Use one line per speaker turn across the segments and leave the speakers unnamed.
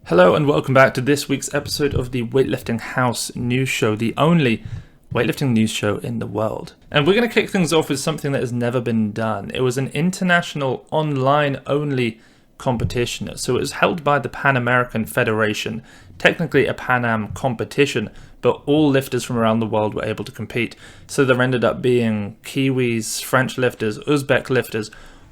Hello and welcome back to this week's episode of the Weightlifting House news show, the only weightlifting news show in the world. And we're going to kick things off with something that has never been done. It was an international online-only competition. So it was held by the Pan American Federation, technically a Pan Am competition, but all lifters from around the world were able to compete. So there ended up being Kiwis, French lifters, Uzbek lifters,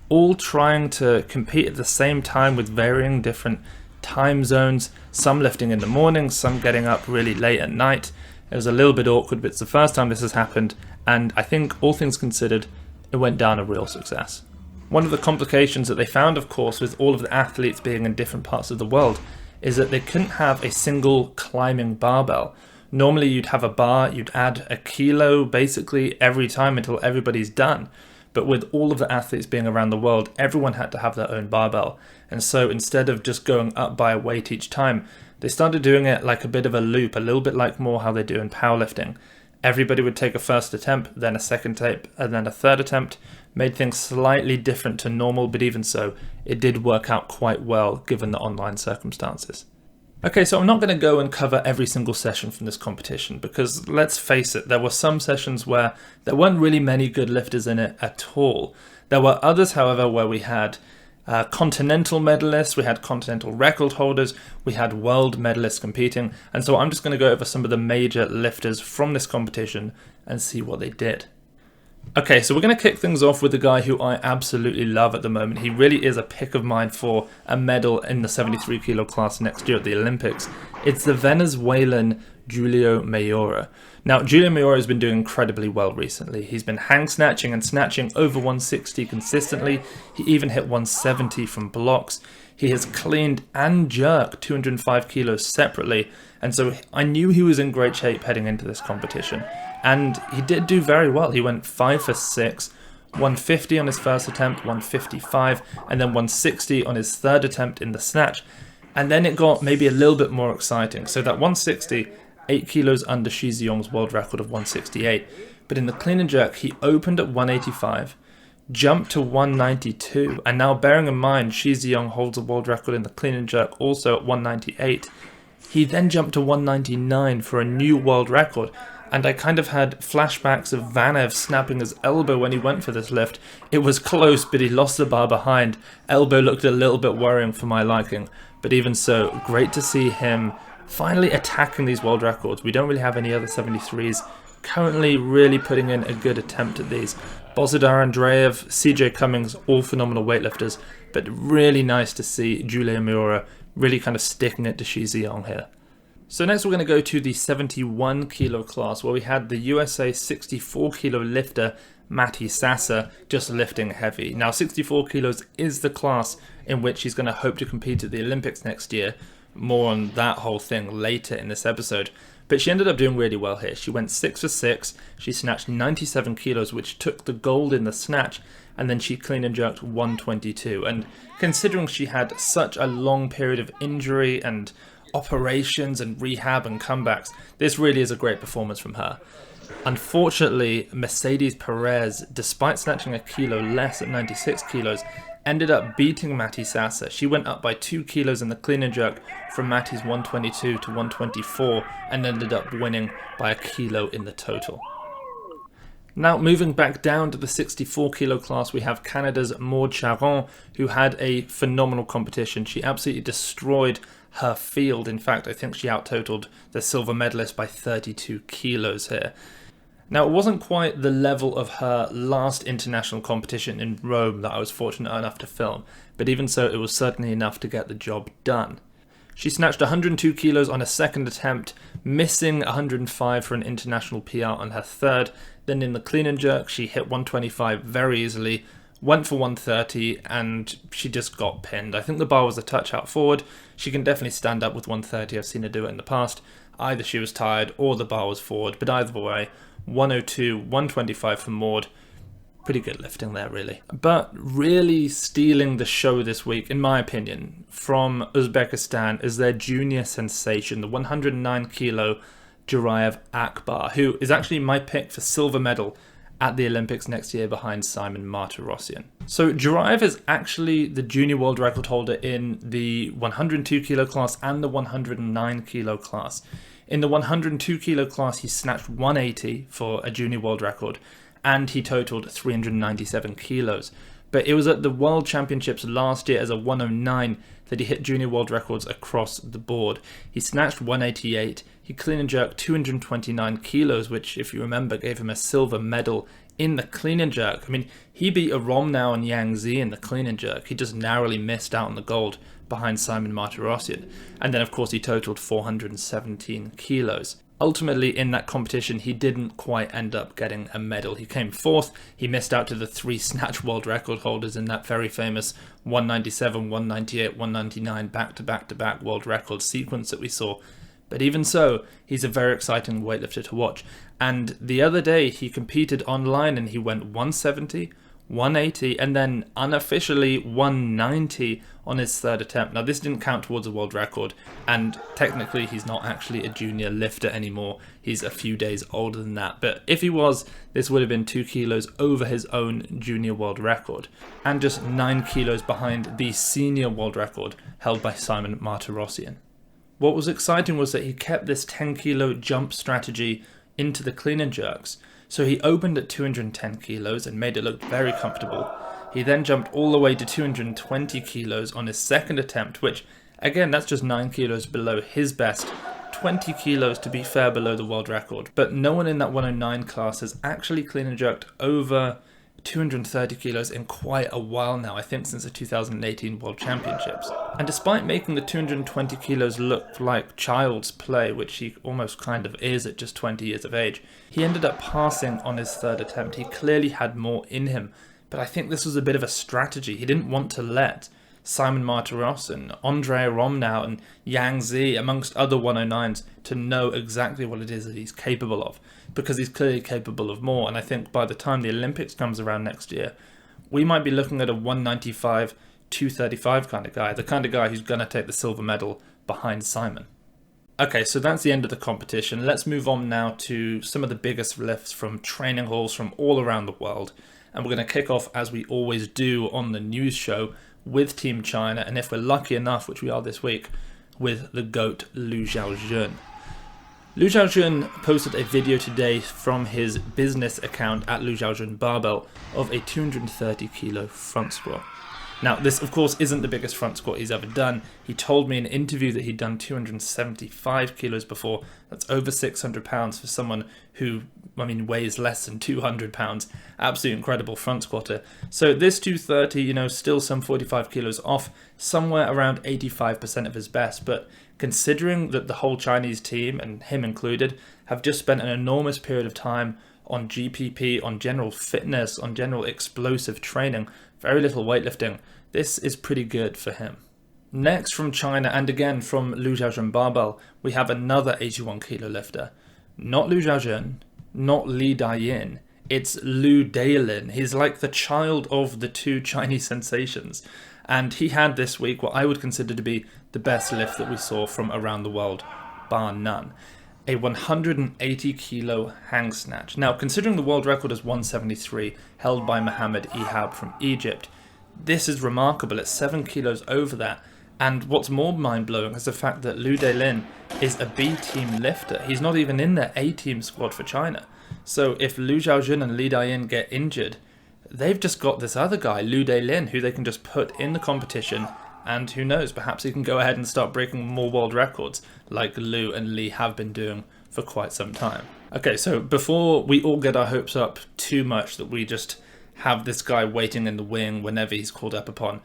all trying to compete at the same time with varying different time zones, some lifting in the morning, some getting up really late at night. It was a little bit awkward, but it's the first time this has happened, and I think all things considered, it went down a real success. One of the complications that they found, of course, with all of the athletes being in different parts of the world, is that they couldn't have a single climbing barbell. Normally you'd have a bar, you'd add a kilo basically every time until everybody's done. But with all of the athletes being around the world, everyone had to have their own barbell. And so instead of just going up by a weight each time, they started doing it like a bit of a loop, a little bit like more how they do in powerlifting. Everybody would take a first attempt, then a second attempt, and then a third attempt. Made things slightly different to normal, but even so, it did work out quite well given the online circumstances. Okay, so I'm not going to go and cover every single session from this competition because, let's face it, there were some sessions where there weren't really many good lifters in it at all. There were others, however, where we had continental medalists, we had continental record holders, we had world medalists competing, and so I'm just going to go over some of the major lifters from this competition and see what they did. Okay, so we're going to kick things off with a guy who I absolutely love at the moment. He really is a pick of mine for a medal in the 73 kilo class next year at the Olympics. It's the Venezuelan Guillaume Mayor. Now, Guillaume Mayor has been doing incredibly well recently. He's been hang snatching and snatching over 160 consistently. He even hit 170 from blocks. He has cleaned and jerked 205 kilos separately, and so I knew he was in great shape heading into this competition. And he did do very well. He went 5 for 6, 150 on his first attempt, 155, and then 160 on his third attempt in the snatch. And then it got maybe a little bit more exciting. So that 160, 8 kilos under Shi Ziyong's world record of 168. But in the clean and jerk, he opened at 185, jumped to 192, and now bearing in mind Shi Ziyong holds a world record in the clean and jerk also at 198. He then jumped to 199 for a new world record. And I kind of had flashbacks of Vanev snapping his elbow when he went for this lift. It was close, but he lost the bar behind. Elbow looked a little bit worrying for my liking. But even so, great to see him finally attacking these world records. We don't really have any other 73s currently really putting in a good attempt at these. Bozidar Andreev, CJ Cummings, all phenomenal weightlifters. But really nice to see Guillaume Mayor really kind of sticking it to Shi Ziyong here. So next we're going to go to the 71 kilo class where we had the USA 64 kilo lifter Matisasa just lifting heavy. Now 64 kilos is the class in which he's going to hope to compete at the Olympics next year. More on that whole thing later in this episode. But she ended up doing really well here. She went 6 for 6, she snatched 97 kilos which took the gold in the snatch, and then she clean and jerked 122. And considering she had such a long period of injury and operations and rehab and comebacks, this really is a great performance from her. Unfortunately, Mercedes Perez, despite snatching a kilo less at 96 kilos, ended up beating Matisasa. She went up by 2 kilos in the clean and jerk from Matty's 122 to 124 and ended up winning by a kilo in the total. Now moving back down to the 64 kilo class, we have Canada's Maude Charon, who had a phenomenal competition. She absolutely destroyed her field. In fact, I think she out-totaled the silver medalist by 32 kilos here. Now, it wasn't quite the level of her last international competition in Rome that I was fortunate enough to film, but even so, it was certainly enough to get the job done. She snatched 102 kilos on a second attempt, missing 105 for an international PR on her third. Then in the clean and jerk, she hit 125 very easily, went for 130, and she just got pinned. I think the bar was a touch out forward. She can definitely stand up with 130. I've seen her do it in the past. Either she was tired or the bar was forward, but either way, 102, 125 for Maude. Pretty good lifting there, really. But really stealing the show this week, in my opinion, from Uzbekistan is their junior sensation, the 109 kilo Jurayev Akbar, who is actually my pick for silver medal at the Olympics next year behind Simon Martirosyan. So Juraev is actually the junior world record holder in the 102 kilo class and the 109 kilo class. In the 102 kilo class, he snatched 180 for a junior world record, and he totaled 397 kilos. But it was at the World Championships last year as a 109 that he hit junior world records across the board. He snatched 188, he clean and jerked 229 kilos, which, if you remember, gave him a silver medal in the clean and jerk. I mean, he beat a Romnau and Yang Zi in the clean and jerk. He just narrowly missed out on the gold behind Simon Martirosyan. And then, of course, he totaled 417 kilos. Ultimately, in that competition, he didn't quite end up getting a medal. He came fourth. He missed out to the three snatch world record holders in that very famous 197, 198, 199 back-to-back-to-back world record sequence that we saw. But even so, he's a very exciting weightlifter to watch. And the other day, he competed online and he went 170, 180, and then unofficially 190 on his third attempt. Now, this didn't count towards a world record, and technically he's not actually a junior lifter anymore. He's a few days older than that. But if he was, this would have been 2 kilos over his own junior world record, and just 9 kilos behind the senior world record held by Simon Martirosyan. What was exciting was that he kept this 10 kilo jump strategy into the clean and jerks. So he opened at 210 kilos and made it look very comfortable. He then jumped all the way to 220 kilos on his second attempt, which, again, that's just 9 kilos below his best. 20 kilos, to be fair, below the world record. But no one in that 109 class has actually clean and jerked over 230 kilos in quite a while now, I think since the 2018 World Championships. And despite making the 220 kilos look like child's play, which he almost kind of is at just 20 years of age, he ended up passing on his third attempt. He clearly had more in him, but I think this was a bit of a strategy. He didn't want to let Simon Martirosyan, Andrei Romnau and Yang Zi, amongst other 109s, to know exactly what it is that he's capable of, because he's clearly capable of more. And I think by the time the Olympics comes around next year, we might be looking at a 195, 235 kind of guy, the kind of guy who's going to take the silver medal behind Simon. Okay, so that's the end of the competition. Let's move on now to some of the biggest lifts from training halls from all around the world. And we're going to kick off, as we always do on the news show, with Team China, and if we're lucky enough, which we are this week, with the GOAT Liu Xiaojun. Liu Xiaojun posted a video today from his business account at Liu Xiaojun Barbell of a 230 kilo front squat. Now, this, of course, isn't the biggest front squat he's ever done. He told me in an interview that he'd done 275 kilos before. That's over 600 pounds for someone who, weighs less than 200 pounds. Absolutely incredible front squatter. So this 230, still some 45 kilos off, somewhere around 85% of his best. But considering that the whole Chinese team, and him included, have just spent an enormous period of time on GPP, on general fitness, on general explosive training, very little weightlifting, this is pretty good for him. Next from China, and again from Liu Xiaojun Barbell, we have another 81 kilo lifter. Not Liu Xiaojun, not Li Dayin, it's Liu Dailin. He's like the child of the two Chinese sensations. And he had this week what I would consider to be the best lift that we saw from around the world, bar none. A 180 kilo hang snatch. Now, considering the world record is 173, held by Mohammed Ehab from Egypt, this is remarkable. It's 7 kilos over that. And what's more mind-blowing is the fact that Liu Dailin is a B-team lifter. He's not even in the A-team squad for China. So if Liu Xiaojun and Li Dayin get injured, they've just got this other guy, Liu Dailin, who they can just put in the competition. And who knows, perhaps he can go ahead and start breaking more world records like Liu and Li have been doing for quite some time. Okay, so before we all get our hopes up too much that we just have this guy waiting in the wing whenever he's called up upon,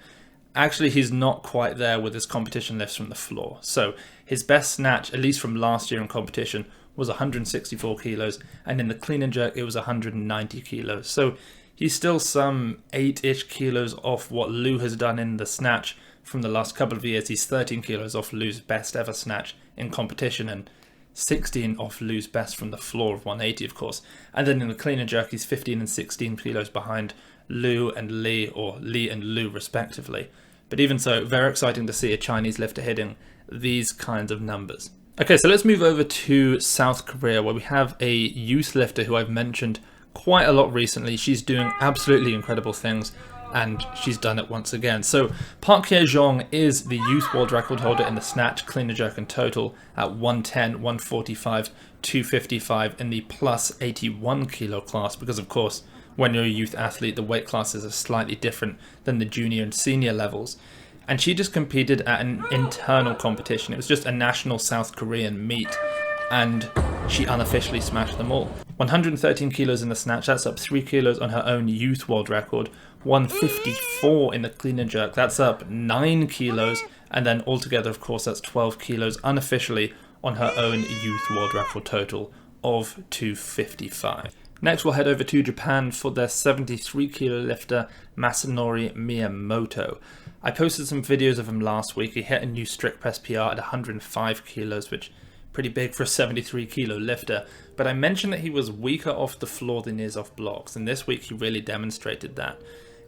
actually he's not quite there with his competition lifts from the floor. So his best snatch, at least from last year in competition, was 164 kilos, and in the clean and jerk it was 190 kilos. So he's still some 8-ish kilos off what Liu has done in the snatch from the last couple of years. He's 13 kilos off Liu's best ever snatch in competition, and 16 off Liu's best from the floor of 180, of course. And then in the clean and jerk, he's 15 and 16 kilos behind Liu and Li, or Li and Liu respectively. But even so, very exciting to see a Chinese lifter hitting these kinds of numbers. Okay, so let's move over to South Korea, where we have a youth lifter who I've mentioned quite a lot recently. She's doing absolutely incredible things, and she's done it once again. So Park Hye-jong is the youth world record holder in the snatch, clean and jerk and total at 110, 145, 255 in the plus 81 kilo class, because of course when you're a youth athlete the weight classes are slightly different than the junior and senior levels. And she just competed at an internal competition. It was just a national South Korean meet, and she unofficially smashed them all. 113 kilos in the snatch, that's up 3 kilos on her own youth world record. 154 in the clean and jerk, that's up 9 kilos. And then altogether, of course, that's 12 kilos unofficially on her own youth world record total of 255. Next, we'll head over to Japan for their 73 kilo lifter, Massanori Miyamoto. I posted some videos of him last week. He hit a new strict press PR at 105 kilos, which pretty big for a 73 kilo lifter, but I mentioned that he was weaker off the floor than he is off blocks, and this week he really demonstrated that.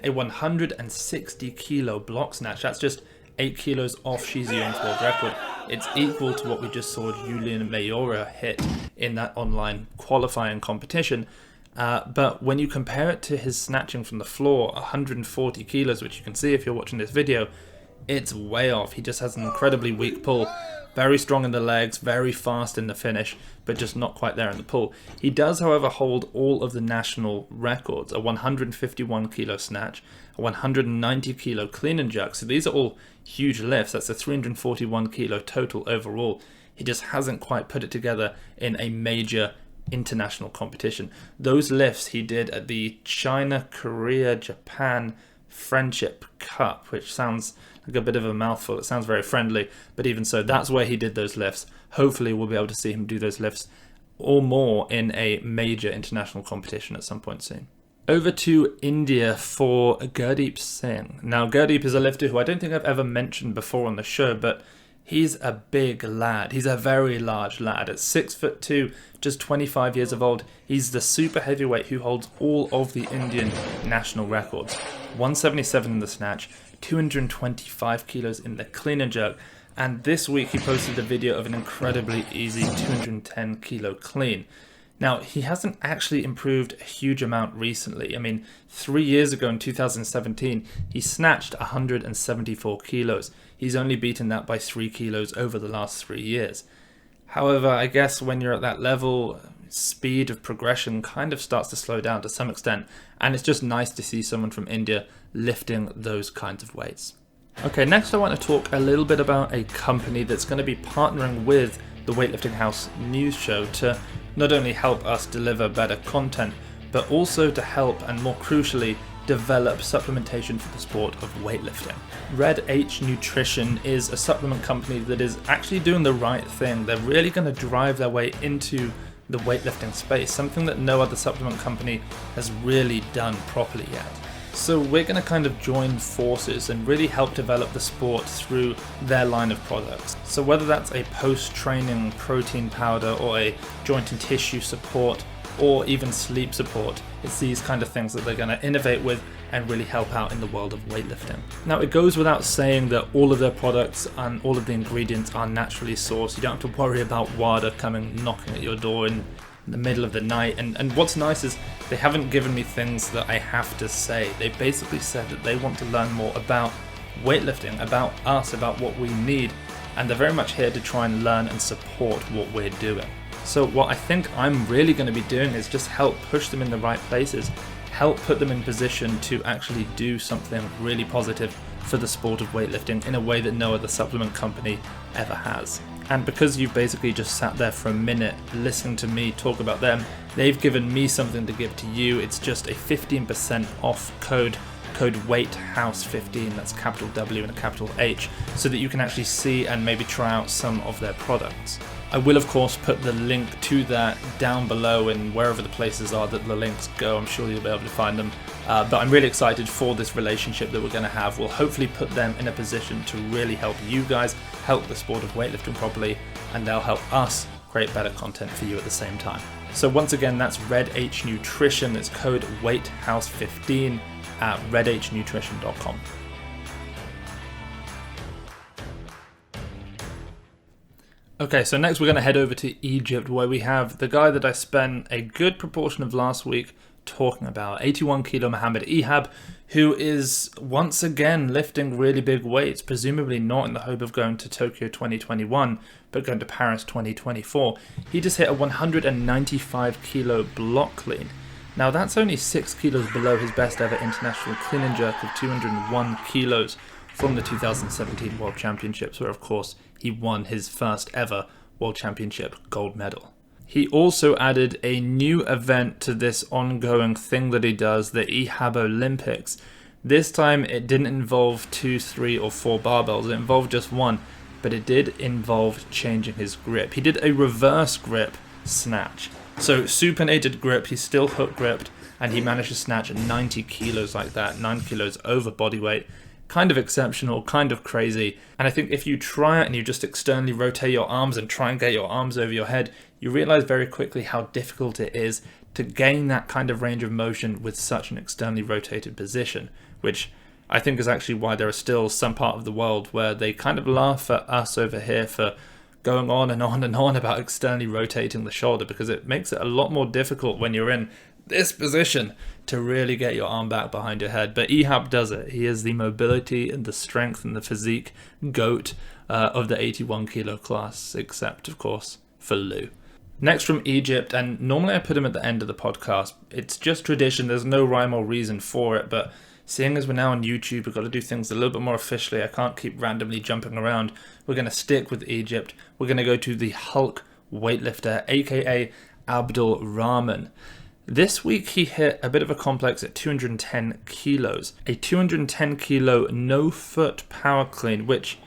A 160 kilo block snatch, that's just 8 kilos off Shizuyoung's world record. It's equal to what we just saw Guillaume Mayor hit in that online qualifying competition, but when you compare it to his snatching from the floor, 140 kilos, which you can see if you're watching this video, it's way off. He just has an incredibly weak pull. Very strong in the legs, very fast in the finish, but just not quite there in the pull. He does, however, hold all of the national records, a 151 kilo snatch, a 190 kilo clean and jerk. So these are all huge lifts. That's a 341 kilo total overall. He just hasn't quite put it together in a major international competition. Those lifts he did at the China, Korea, Japan Friendship Cup, which sounds like a bit of a mouthful. It sounds very friendly, but even so, that's where he did those lifts. Hopefully we'll be able to see him do those lifts or more in a major international competition at some point soon. Over to India for Gurdeep Singh. Now, Gurdeep is a lifter who I don't think I've ever mentioned before on the show, but he's a big lad. He's a very large lad. At 6'2", just 25 years of old, he's the super heavyweight who holds all of the Indian national records. 177 in the snatch, 225 kilos in the clean and jerk, and this week he posted a video of an incredibly easy 210 kilo clean. Now, he hasn't actually improved a huge amount recently. I mean, 3 years ago in 2017, he snatched 174 kilos. He's only beaten that by 3 kilos over the last 3 years. However, I guess when you're at that level, speed of progression kind of starts to slow down to some extent, and it's just nice to see someone from India lifting those kinds of weights. Okay, next I want to talk a little bit about a company that's going to be partnering with the Weightlifting House news show to not only help us deliver better content, but also to help, and more crucially, develop supplementation for the sport of weightlifting. Red H Nutrition is a supplement company that is actually doing the right thing. They're really going to drive their way into the weightlifting space, something that no other supplement company has really done properly yet. So we're going to kind of join forces and really help develop the sport through their line of products. So whether that's a post-training protein powder or a joint and tissue support or even sleep support, it's these kind of things that they're going to innovate with and really help out in the world of weightlifting. Now, it goes without saying that all of their products and all of the ingredients are naturally sourced. You don't have to worry about WADA coming knocking at your door in the middle of the night. And what's nice is they haven't given me things that I have to say. They basically said that they want to learn more about weightlifting, about us, about what we need, and they're very much here to try and learn and support what we're doing. So what I think I'm really going to be doing is just help push them in the right places, help put them in position to actually do something really positive for the sport of weightlifting in a way that no other supplement company ever has. And because you've basically just sat there for a minute listening to me talk about them, they've given me something to give to you. It's just a 15% off code WEIGHTHOUSE15, that's capital W and a capital H, so that you can actually see and maybe try out some of their products. I will of course put the link to that down below and wherever the places are that the links go. I'm sure you'll be able to find them. But I'm really excited for this relationship that we're going to have. We'll hopefully put them in a position to really help you guys, help the sport of weightlifting properly, and they'll help us create better content for you at the same time. So once again, that's Red H Nutrition. It's code WEIGHTHOUSE15 at redhnutrition.com. Okay, so next we're going to head over to Egypt, where we have the guy that I spent a good proportion of last week talking about. 81 kilo Mohammed Ehab, who is once again lifting really big weights, presumably not in the hope of going to Tokyo 2021, but going to Paris 2024. He just hit a 195 kilo block clean. Now that's only 6 kilos below his best ever international clean and jerk of 201 kilos from the 2017 World Championships, where of course he won his first ever World Championship gold medal. He also added a new event to this ongoing thing that he does, the Ehab Olympics. This time it didn't involve 2, 3 or 4 barbells, it involved just one, but it did involve changing his grip. He did a reverse grip snatch. So supinated grip, he's still hook gripped, and he managed to snatch 90 kilos like that, 9 kilos over body weight. Kind of exceptional, kind of crazy. And I think if you try it and you just externally rotate your arms and try and get your arms over your head, you realize very quickly how difficult it is to gain that kind of range of motion with such an externally rotated position, which I think is actually why there are still some part of the world where they kind of laugh at us over here for going on and on and on about externally rotating the shoulder, because it makes it a lot more difficult when you're in this position to really get your arm back behind your head. But Ehab does it. He is the mobility and the strength and the physique goat of the 81 kilo class, except of course for Lou. Next from Egypt, and normally I put him at the end of the podcast. It's just tradition, there's no rhyme or reason for it, but seeing as we're now on YouTube, we've got to do things a little bit more officially. I can't keep randomly jumping around. We're going to stick with Egypt. We're going to go to the Hulk weightlifter, aka Abdul Rahman. This week he hit a bit of a complex at 210 kilos. A 210 kilo no-foot power clean, which,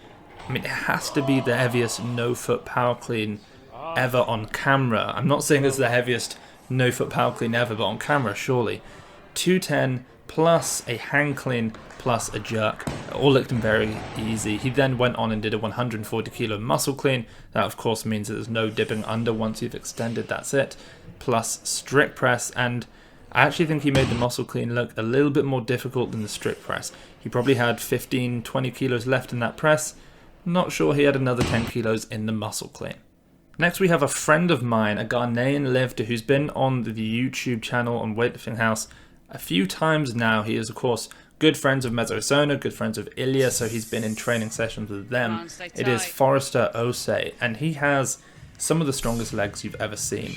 I mean, it has to be the heaviest no-foot power clean ever on camera. I'm not saying it's the heaviest no-foot power clean ever, but on camera, surely. 210 plus a hang clean plus a jerk. It all looked very easy. He then went on and did a 140 kilo muscle clean. That of course means that there's no dipping under once you've extended, that's it. Plus strict press, and I actually think he made the muscle clean look a little bit more difficult than the strict press. He probably had 15, 20 kilos left in that press. Not sure he had another 10 kilos in the muscle clean. Next we have a friend of mine, a Ghanaian lifter who's been on the YouTube channel on Weightlifting House a few times now. He is of course good friends of Mezzo Sona, good friends of Ilya, so he's been in training sessions with them. It is Forsen Osei, and he has some of the strongest legs you've ever seen.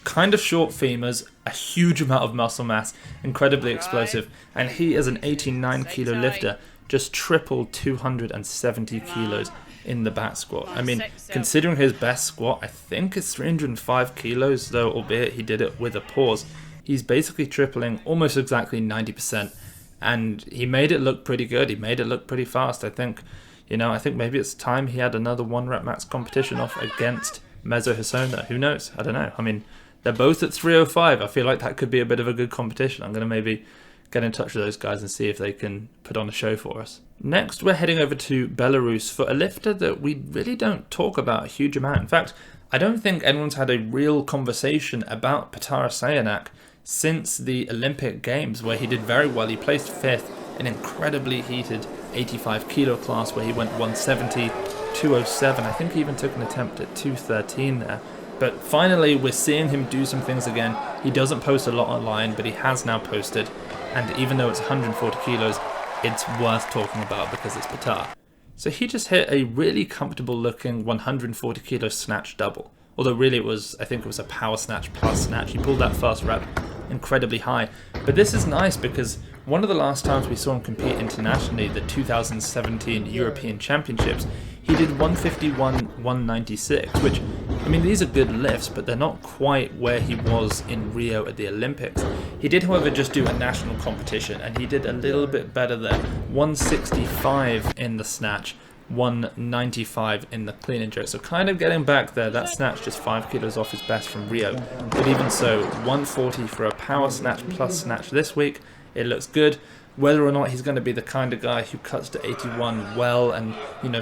Kind of short femurs, a huge amount of muscle mass, incredibly explosive, and he is an 89 kilo lifter, just triple 270 kilos in the back squat. I mean, considering his best squat, I think it's 305 kilos, though albeit he did it with a pause. He's basically tripling almost exactly 90%, and he made it look pretty good. He made it look pretty fast. I think maybe it's time he had another 1 rep max competition off against Mezzo Sona. Who knows? I don't know. I mean, they're both at 305. I feel like that could be a bit of a good competition. I'm going to maybe get in touch with those guys and see if they can put on a show for us. Next, we're heading over to Belarus for a lifter that we really don't talk about a huge amount. In fact, I don't think anyone's had a real conversation about Patara Sayanak since the Olympic Games, where he did very well. He placed 5th in an incredibly heated 85 kilo class where he went 170, 207. I think he even took an attempt at 213 there. But finally, we're seeing him do some things again. He doesn't post a lot online, but he has now posted. And even though it's 140 kilos, it's worth talking about because it's Patara. So he just hit a really comfortable looking 140 kilo snatch double. Although really I think it was a power snatch plus snatch. He pulled that first rep incredibly high. But this is nice because one of the last times we saw him compete internationally, the 2017 European Championships, he did 151, 196, which, I mean, these are good lifts, but they're not quite where he was in Rio at the Olympics. He did, however, just do a national competition, and he did a little bit better there. 165 in the snatch, 195 in the clean and jerk. So kind of getting back there. That snatch just 5 kilos off his best from Rio. But even so, 140 for a power snatch plus snatch this week. It looks good. Whether or not he's going to be the kind of guy who cuts to 81 well and,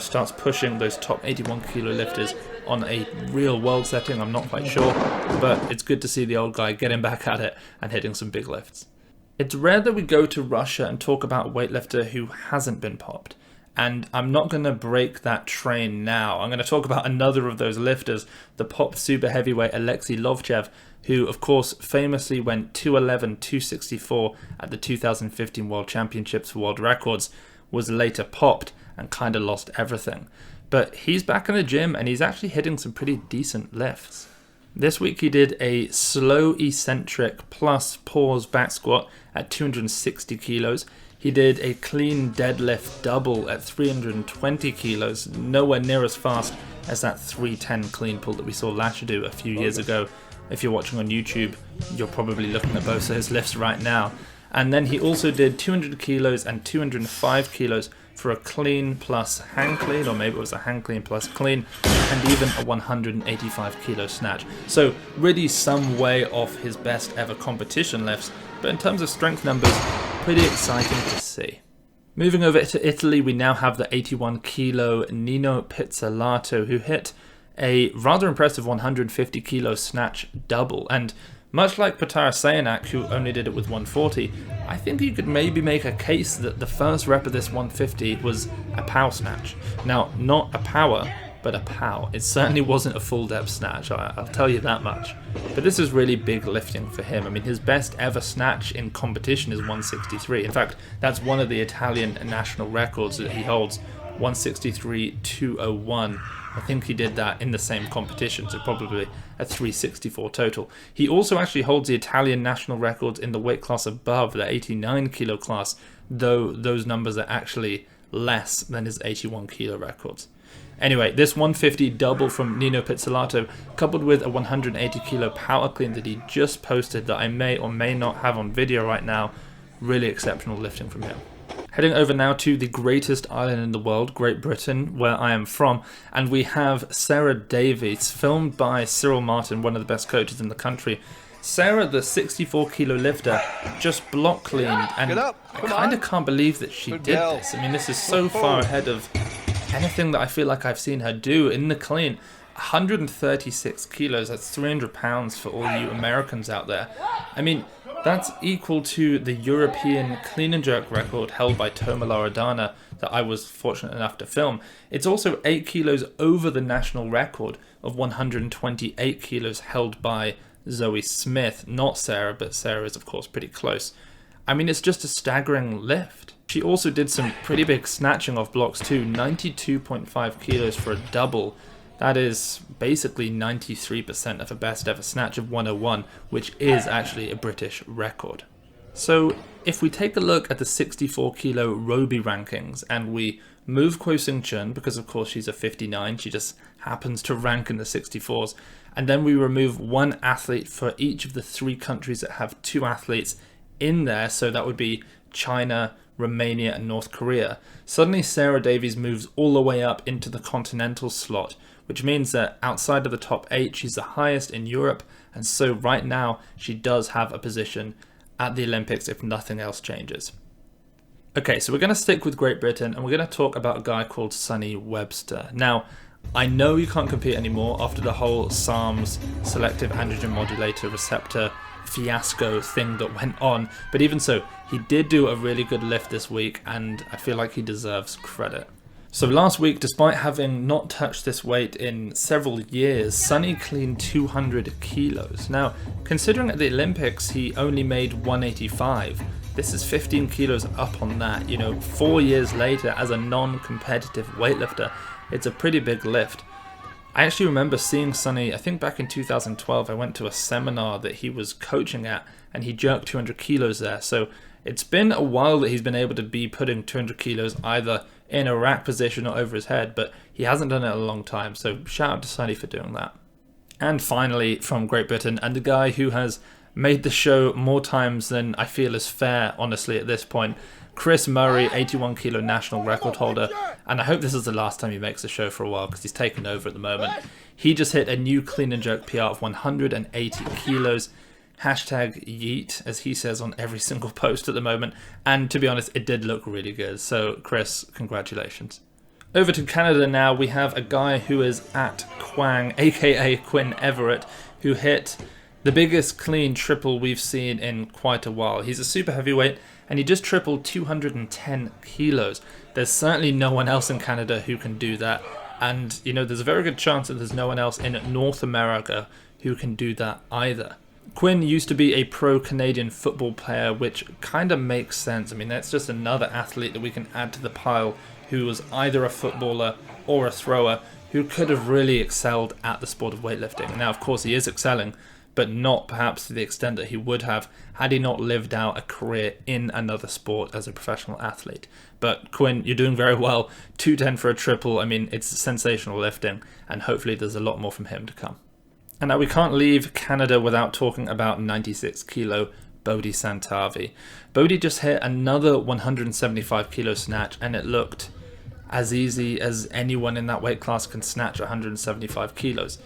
starts pushing those top 81 kilo lifters on a real world setting, I'm not quite sure. But it's good to see the old guy getting back at it and hitting some big lifts. It's rare that we go to Russia and talk about a weightlifter who hasn't been popped. And I'm not going to break that train now. I'm going to talk about another of those lifters, the popped super heavyweight Alexey Lutsev, who of course famously went 211, 264 at the 2015 World Championships for world records, was later popped and kind of lost everything. But he's back in the gym and he's actually hitting some pretty decent lifts. This week he did a slow eccentric plus pause back squat at 260 kilos. He did a clean deadlift double at 320 kilos, nowhere near as fast as that 310 clean pull that we saw Lasher do a few years ago. If you're watching on YouTube, you're probably looking at both those lifts right now. And then he also did 200 kilos and 205 kilos for a clean plus hang clean, or maybe it was a hang clean plus clean, and even a 185 kilo snatch. So really some way off his best ever competition lifts, but in terms of strength numbers, pretty exciting to see. Moving over to Italy, we now have the 81 kilo Nino Pizzellato, who hit a rather impressive 150 kilo snatch double. And much like Patara Sayanak, who only did it with 140, I think you could maybe make a case that the first rep of this 150 was a pow snatch. Now, not a power, but a pow. It certainly wasn't a full depth snatch, I'll tell you that much. But this is really big lifting for him. I mean, his best ever snatch in competition is 163. In fact, that's one of the Italian national records that he holds, 163.201. I think he did that in the same competition, so probably a 364 total. He also actually holds the Italian national records in the weight class above, the 89 kilo class, though those numbers are actually less than his 81 kilo records. Anyway, this 150 double from Nino Pizzellato, coupled with a 180 kilo power clean that he just posted that I may or may not have on video right now, really exceptional lifting from him. Heading over now to the greatest island in the world, Great Britain, where I am from, and we have Sarah Davies, filmed by Cyril Martin, one of the best coaches in the country. Sarah, the 64 kilo lifter, just block cleaned, and I kind of can't believe that she did this. I mean, this is so far ahead of anything that I feel like I've seen her do in the clean. 136 kilos, that's 300 pounds for all you Americans out there. I mean, that's equal to the European clean and jerk record held by Toma Loredana that I was fortunate enough to film. It's also 8 kilos over the national record of 128 kilos held by Zoe Smith, not Sarah, but Sarah is of course pretty close. I mean, it's just a staggering lift. She also did some pretty big snatching off blocks too, 92.5 kilos for a double. That is basically 93% of a best ever snatch of 101, which is actually a British record. So if we take a look at the 64 kilo Roby rankings and we move Kwo Sing Chun, because of course she's a 59, she just happens to rank in the 64s, and then we remove one athlete for each of the 3 countries that have 2 athletes in there, so that would be China, Romania and North Korea. Suddenly Sarah Davies moves all the way up into the continental slot, which means that outside of the top 8 she's the highest in Europe, and so right now she does have a position at the Olympics if nothing else changes. Okay, so we're going to stick with Great Britain and we're going to talk about a guy called Sonny Webster. Now, I know you can't compete anymore after the whole SARM's selective androgen modulator receptor fiasco thing that went on, but even so, he did do a really good lift this week and I feel like he deserves credit. So last week, despite having not touched this weight in several years, Sonny cleaned 200 kilos. Now, considering at the Olympics he only made 185, this is 15 kilos up on that. 4 years later as a non-competitive weightlifter, it's a pretty big lift. I actually remember seeing Sonny, I think back in 2012, I went to a seminar that he was coaching at and he jerked 200 kilos there. So it's been a while that he's been able to be putting 200 kilos either in a rack position or over his head, but he hasn't done it in a long time, so shout out to Sonny for doing that. And finally, from Great Britain, and the guy who has made the show more times than I feel is fair, honestly, at this point, Chris Murray, 81 kilo national record holder, and I hope this is the last time he makes the show for a while because he's taken over at the moment. He just hit a new clean and jerk PR of 180 kilos. Hashtag yeet, as he says on every single post at the moment. And to be honest, it did look really good. So Chris, congratulations. Over to Canada now, we have a guy who is at Quang, aka Quinn Everett, who hit the biggest clean triple we've seen in quite a while. He's a super heavyweight and he just tripled 210 kilos. There's certainly no one else in Canada who can do that. And there's a very good chance that there's no one else in North America who can do that either. Quinn used to be a pro-Canadian football player, which kind of makes sense. I mean, that's just another athlete that we can add to the pile who was either a footballer or a thrower who could have really excelled at the sport of weightlifting. Now, of course, he is excelling, but not perhaps to the extent that he would have had he not lived out a career in another sport as a professional athlete. But Quinn, you're doing very well. 210 for a triple. I mean, it's sensational lifting, and hopefully there's a lot more from him to come. And now we can't leave Canada without talking about 96 kilo Bodhi Santavi. Bodhi just hit another 175 kilo snatch, and it looked as easy as anyone in that weight class can snatch 175 kilos,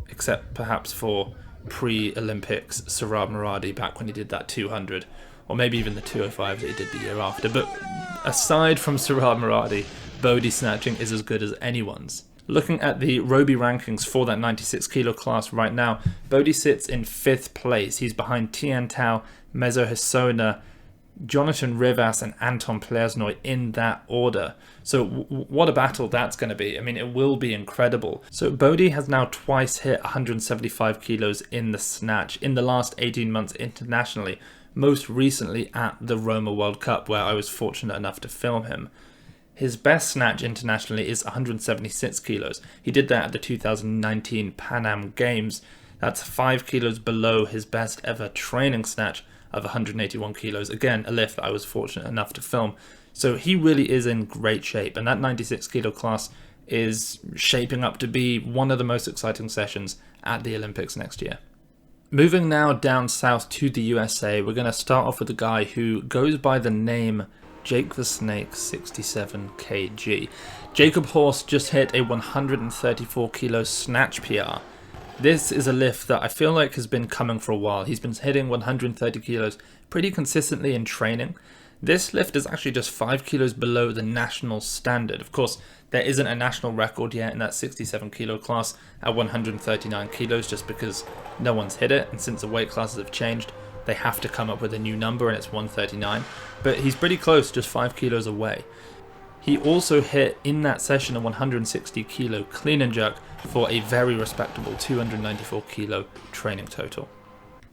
except perhaps for pre-Olympics Saurabh Maradi back when he did that 200, or maybe even the 205 that he did the year after. But aside from Saurabh Maradi, Bodhi snatching is as good as anyone's. Looking at the Roby rankings for that 96 kilo class right now, Bodhi sits in 5th place. He's behind Tian Tao, Mezo Hisona, Jonathan Rivas and Anton Plesnoy in that order. So what a battle that's going to be. I mean, it will be incredible. So Bodhi has now twice hit 175 kilos in the snatch in the last 18 months internationally, most recently at the Roma World Cup, where I was fortunate enough to film him. His best snatch internationally is 176 kilos. He did that at the 2019 Pan Am Games. That's 5 kilos below his best ever training snatch of 181 kilos. Again, a lift that I was fortunate enough to film. So he really is in great shape, and that 96 kilo class is shaping up to be one of the most exciting sessions at the Olympics next year. Moving now down south to the USA, we're going to start off with a guy who goes by the name Jake the Snake 67 kg. Jacob Horst just hit a 134 kilo snatch PR. This is a lift that I feel like has been coming for a while. He's been hitting 130 kilos pretty consistently in training. This lift is actually just 5 kilos below the national standard. Of course, there isn't a national record yet in that 67 kilo class at 139 kilos just because no one's hit it, and since the weight classes have changed, they have to come up with a new number, and it's 139. But he's pretty close, just 5 kilos away. He also hit in that session a 160 kilo clean and jerk for a very respectable 294 kilo training total.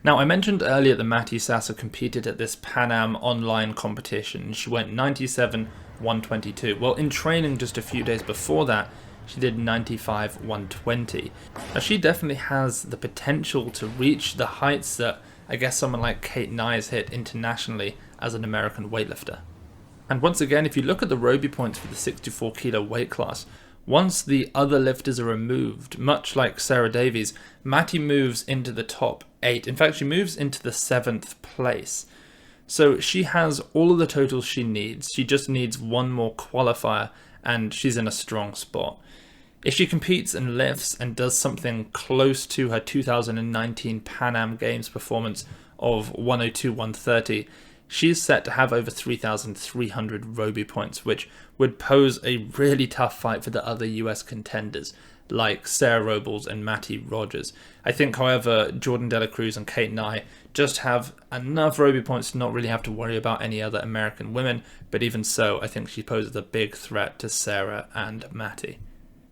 Now, I mentioned earlier that matisasa competed at this Pan Am online competition. She went 97, 122. Well, in training just a few days before that, she did 95, 120. Now, she definitely has the potential to reach the heights that I guess someone like Kate Nye has hit internationally as an American weightlifter. And once again, if you look at the Roby points for the 64 kilo weight class, once the other lifters are removed, much like Sarah Davies, Matty moves into the top 8. In fact, she moves into the 7th place. So she has all of the totals she needs. She just needs one more qualifier, and she's in a strong spot. If she competes and lifts and does something close to her 2019 Pan Am Games performance of 102, 130, she's set to have over 3,300 Roby points, which would pose a really tough fight for the other US contenders, like Sarah Robles and Matty Rogers. I think, however, Jordan Dela Cruz and Kate Nye just have enough Roby points to not really have to worry about any other American women, but even so, I think she poses a big threat to Sarah and Matty.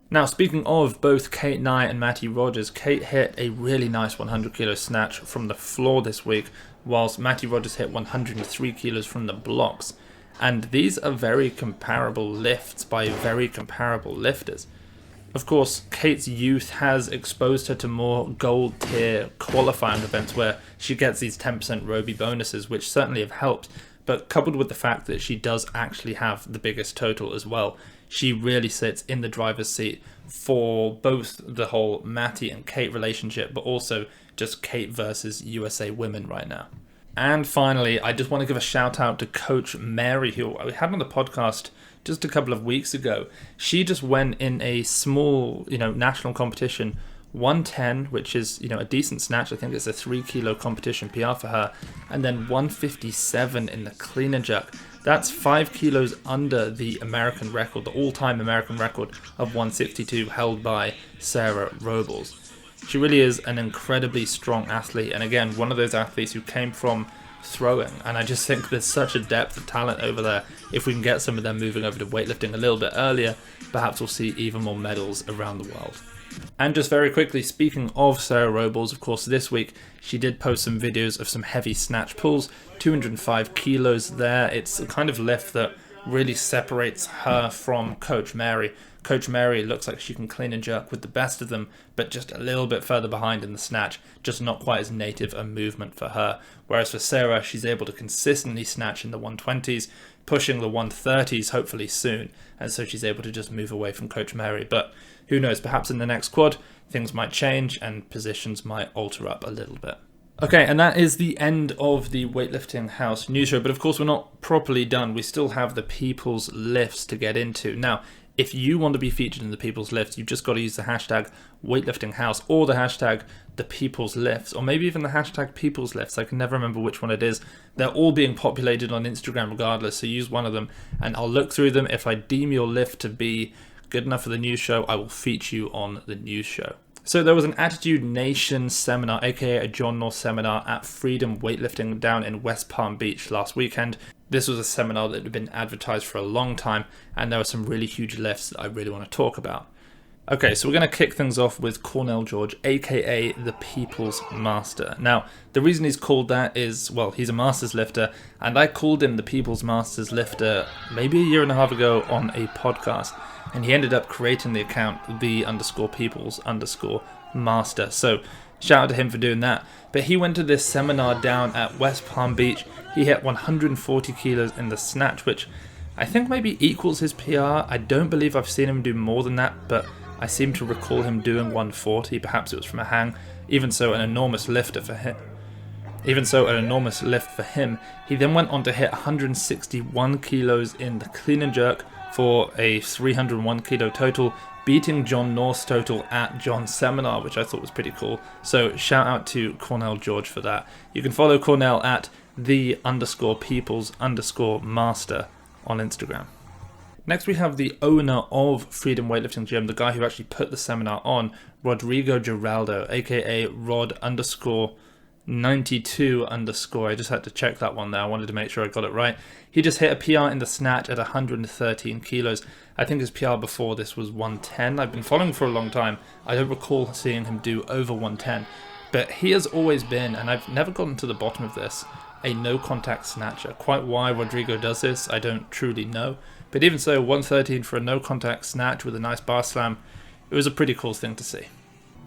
Now, speaking of both Kate Nye and Matty Rogers, Kate hit a really nice 100 kilo snatch from the floor this week, whilst Matty Rogers hit 103 kilos from the blocks. And these are very comparable lifts by very comparable lifters. Of course, Kate's youth has exposed her to more gold tier qualifying events where she gets these 10% Roby bonuses, which certainly have helped. But coupled with the fact that she does actually have the biggest total as well, she really sits in the driver's seat for both the whole Matty and Kate relationship, but also just Kate versus USA women right now. And finally, I just want to give a shout out to Coach Mary, who we had on the podcast just a couple of weeks ago. She just went in a small, national competition, 110, which is, a decent snatch. I think it's a 3 kilo competition PR for her. And then 157 in the clean and jerk. That's 5 kilos under the American record, the all-time American record of 162 held by Sarah Robles. She really is an incredibly strong athlete. And again, one of those athletes who came from throwing. And I just think there's such a depth of talent over there. If we can get some of them moving over to weightlifting a little bit earlier, perhaps we'll see even more medals around the world. And just very quickly, speaking of Sarah Robles, of course, this week she did post some videos of some heavy snatch pulls, 205 kilos there. It's a kind of lift that really separates her from Coach Mary. Coach Mary looks like she can clean and jerk with the best of them, but just a little bit further behind in the snatch, just not quite as native a movement for her. Whereas for Sarah, she's able to consistently snatch in the 120s, pushing the 130s hopefully soon, and so she's able to just move away from Coach Mary. But who knows, perhaps in the next quad, things might change and positions might alter up a little bit. Okay, and that is the end of the Weightlifting House news show, but of course we're not properly done. We still have the People's Lifts to get into. Now, if you want to be featured in the People's Lifts, you've just got to use the hashtag weightliftinghouse or the hashtag the People's Lifts, or maybe even the hashtag People's Lifts. I can never remember which one it is. They're all being populated on Instagram regardless, so use one of them and I'll look through them. If I deem your lift to be good enough for the news show, I will feature you on the news show. So there was an Attitude Nation seminar, aka a John North seminar at Freedom Weightlifting down in West Palm Beach last weekend. This was a seminar that had been advertised for a long time, and there were some really huge lifts that I really want to talk about. Okay, so we're going to kick things off with Cornell George, aka the People's Master. Now, the reason he's called that is, well, he's a Masters lifter, and I called him the People's Masters lifter maybe a year and a half ago on a podcast, and he ended up creating the account the_peoples_master. So shout out to him for doing that. But he went to this seminar down at West Palm Beach. He hit 140 kilos in the snatch, which I think maybe equals his PR. I don't believe I've seen him do more than that, but I seem to recall him doing 140. Perhaps it was from a hang. Even so, an enormous lift for him. He then went on to hit 161 kilos in the clean and jerk for a 301 kilo total, beating John North's total at John's seminar, which I thought was pretty cool. So shout out to Cornell George for that. You can follow Cornell at the_peoples_master on Instagram. Next we have the owner of Freedom Weightlifting Gym, the guy who actually put the seminar on, Rodrigo Giraldo, aka Rod_92_. I just had to check that one there. I wanted to make sure I got it right. He just hit a PR in the snatch at 113 kilos. I think his PR before this was 110. I've been following for a long time. I don't recall seeing him do over 110. But he has always been, and I've never gotten to the bottom of this, a no-contact snatcher. Quite why Rodrigo does this, I don't truly know. But even so, 113 for a no-contact snatch with a nice bar slam, it was a pretty cool thing to see.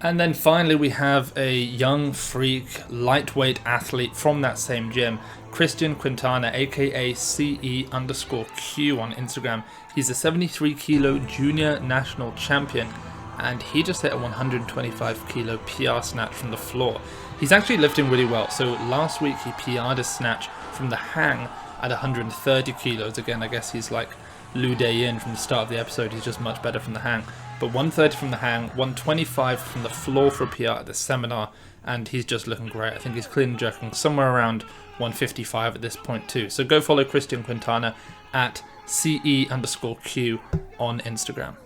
And then finally we have a young freak lightweight athlete from that same gym, Christian Quintana, aka CE_Q on Instagram. He's a 73 kilo junior national champion, and he just hit a 125 kilo PR snatch from the floor. He's actually lifting really well. So last week he PR'd a snatch from the hang at 130 kilos. Again, I guess he's like Lou Day-in from the start of the episode. He's just much better from the hang. But 130 from the hang, 125 from the floor for a PR at the seminar, and he's just looking great. I think he's clean and jerking somewhere around 155 at this point too. So go follow Christian Quintana at CE_Q on Instagram.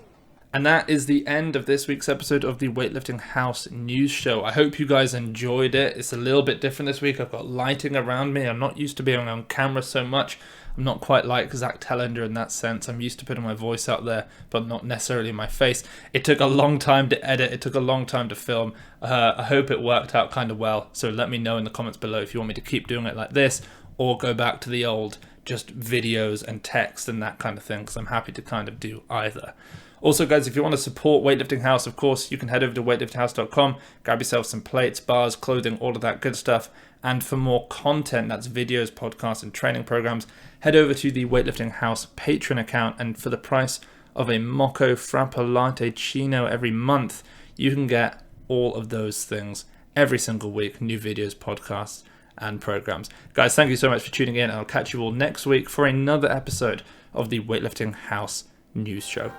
And that is the end of this week's episode of the Weightlifting House news show. I hope you guys enjoyed it. It's a little bit different this week. I've got lighting around me. I'm not used to being on camera so much. I'm not quite like Zach Tellender in that sense. I'm used to putting my voice out there, but not necessarily my face. It took a long time to edit. It took a long time to film. I hope it worked out kind of well. So let me know in the comments below if you want me to keep doing it like this or go back to the old just videos and text and that kind of thing, because I'm happy to kind of do either. Also, guys, if you want to support Weightlifting House, of course, you can head over to weightliftinghouse.com, grab yourself some plates, bars, clothing, all of that good stuff. And for more content, that's videos, podcasts, and training programs, head over to the Weightlifting House Patreon account. And for the price of a Mocha Frappa Latte Chino every month, you can get all of those things every single week, new videos, podcasts, and programs. Guys, thank you so much for tuning in, and I'll catch you all next week for another episode of the Weightlifting House News Show.